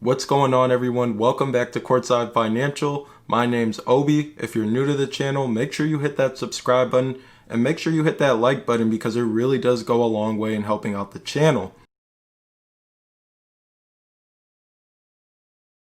What's going on, everyone? Welcome back to Courtside Financial. My name's Obi. If you're new to the channel, make sure you hit that subscribe button and make sure you hit that like button because it really does go a long way in helping out the channel.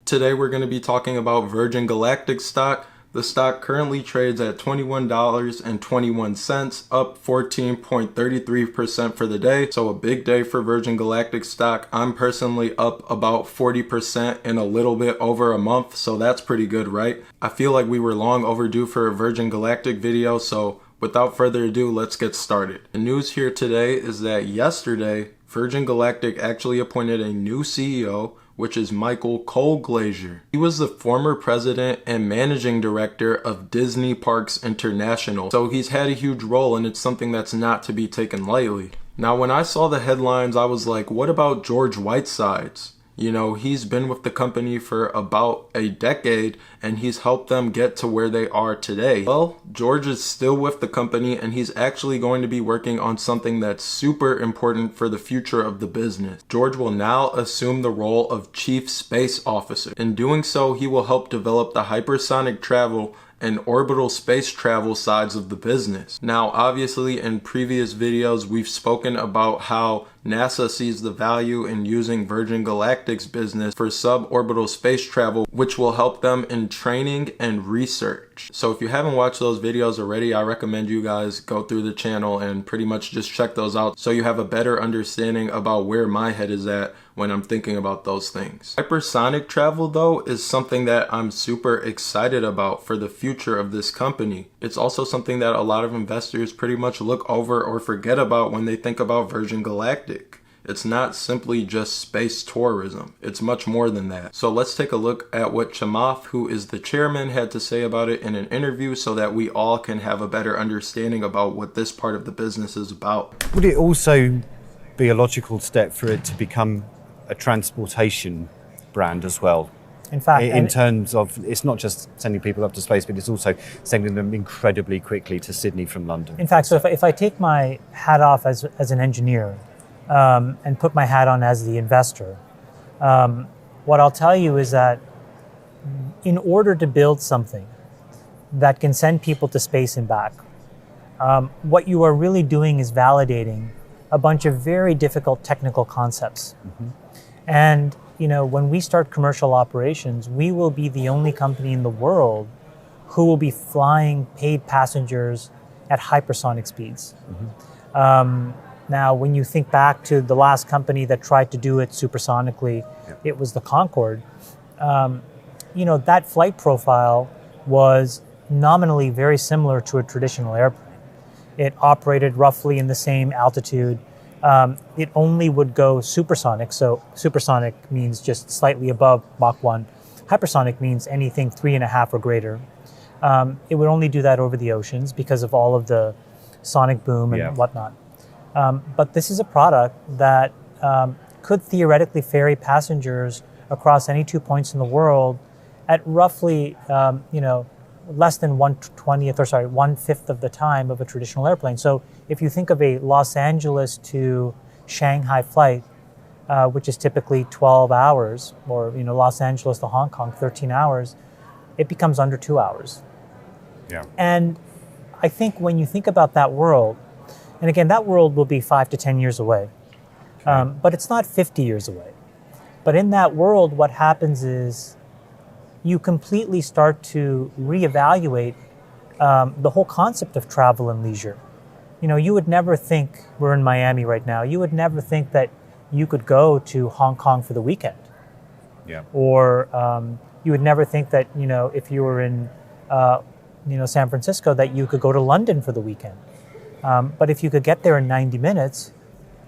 Today we're going to be talking about Virgin Galactic Stock. The stock currently trades at $21.21, up 14.33% for the day. So a big day for Virgin Galactic stock. I'm personally up about 40% in a little bit over a month, so that's pretty good, right? I feel like we were long overdue for a Virgin Galactic video, so without further ado, let's get started. The news here today is that yesterday, Virgin Galactic actually appointed a new CEO, which is Michael Colglazier. He was the former president and managing director of Disney Parks International, so he's had a huge role and it's something that's not to be taken lightly. Now, when I saw the headlines, I was like, what about George Whitesides? You know, he's been with the company for about a decade and he's helped them get to where they are today. Well, George is still with the company and he's actually going to be working on something that's super important for the future of the business. George will now assume the role of Chief Space Officer. In doing so, he will help develop the hypersonic travel and orbital space travel sides of the business. Now, obviously, in previous videos, we've spoken about how NASA sees the value in using Virgin Galactic's business for suborbital space travel, which will help them in training and research. So if you haven't watched those videos already, I recommend you guys go through the channel and pretty much just check those out so you have a better understanding about where my head is at when I'm thinking about those things. Hypersonic travel, though, is something that I'm super excited about for the future of this company. It's also something that a lot of investors pretty much look over or forget about when they think about Virgin Galactic. It's not simply just space tourism. It's much more than that. So let's take a look at what Chamath, who is the chairman, had to say about it in an interview so that we all can have a better understanding about what this part of the business is about. Would it also be a logical step for it to become a transportation brand as well? In fact, in terms of, it's not just sending people up to space, but it's also sending them incredibly quickly to Sydney from London. In fact, so if I take my hat off as an engineer and put my hat on as the investor, what I'll tell you is that in order to build something that can send people to space and back, what you are really doing is validating a bunch of very difficult technical concepts. Mm-hmm. And you know, when we start commercial operations, we will be the only company in the world who will be flying paid passengers at hypersonic speeds. Mm-hmm. Now, when you think back to the last company that tried to do it supersonically, it was the Concorde. You know, that flight profile was nominally very similar to a traditional airplane. It operated roughly in the same altitude. It only would go supersonic, so supersonic means just slightly above Mach 1. Hypersonic means anything 3.5 or greater. It would only do that over the oceans because of all of the sonic boom and whatnot. But this is a product that could theoretically ferry passengers across any 2 points in the world at roughly, you know, less than 1/5 of the time of a traditional airplane. So if you think of a Los Angeles to Shanghai flight, which is typically 12 hours, or you know, Los Angeles to Hong Kong, 13 hours, it becomes under 2 hours. Yeah. And I think when you think about that world, and again, that world will be 5 to 10 years away, but it's not 50 years away. But in that world, what happens is you completely start to reevaluate the whole concept of travel and leisure. You know, you would never think, we're in Miami right now, you would never think that you could go to Hong Kong for the weekend. Yeah. Or you would never think that, you know, if you were in, you know, San Francisco, that you could go to London for the weekend. But if you could get there in 90 minutes,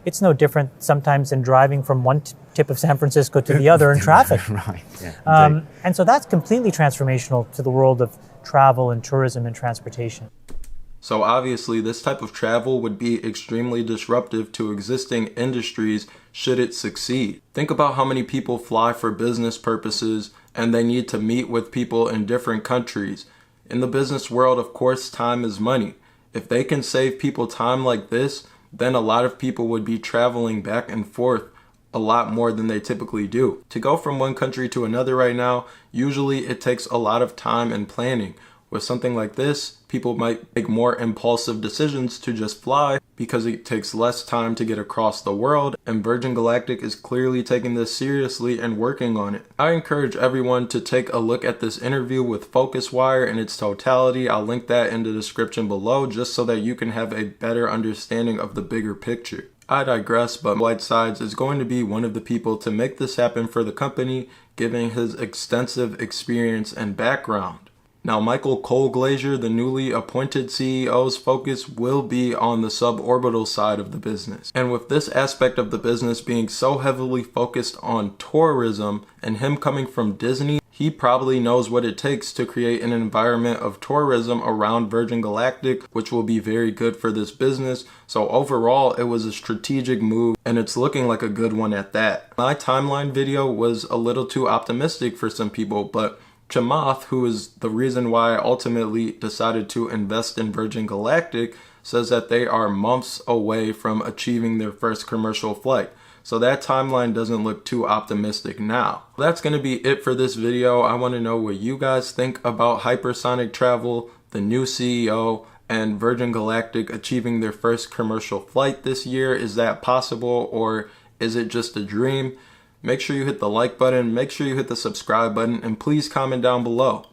it's no different sometimes than driving from one tip of San Francisco to the other in traffic. Right. Yeah, and so that's completely transformational to the world of travel and tourism and transportation. So obviously this type of travel would be extremely disruptive to existing industries should it succeed. Think about how many people fly for business purposes and they need to meet with people in different countries. In the business world, of course, time is money. If they can save people time like this, then a lot of people would be traveling back and forth a lot more than they typically do. To go from one country to another right now, usually it takes a lot of time and planning. With something like this, people might make more impulsive decisions to just fly because it takes less time to get across the world, and Virgin Galactic is clearly taking this seriously and working on it. I encourage everyone to take a look at this interview with FocusWire in its totality. I'll link that in the description below just so that you can have a better understanding of the bigger picture. I digress, but Whitesides is going to be one of the people to make this happen for the company, given his extensive experience and background. Now, Michael Cole-Glazier, the newly appointed CEO's focus will be on the suborbital side of the business. And with this aspect of the business being so heavily focused on tourism and him coming from Disney, he probably knows what it takes to create an environment of tourism around Virgin Galactic, which will be very good for this business. So overall, it was a strategic move, and it's looking like a good one at that. My timeline video was a little too optimistic for some people, but Chamath, who is the reason why I ultimately decided to invest in Virgin Galactic, says that they are months away from achieving their first commercial flight. So that timeline doesn't look too optimistic now. That's going to be it for this video. I want to know what you guys think about hypersonic travel, the new CEO, and Virgin Galactic achieving their first commercial flight this year. Is that possible, or is it just a dream? Make sure you hit the like button, make sure you hit the subscribe button, and please comment down below.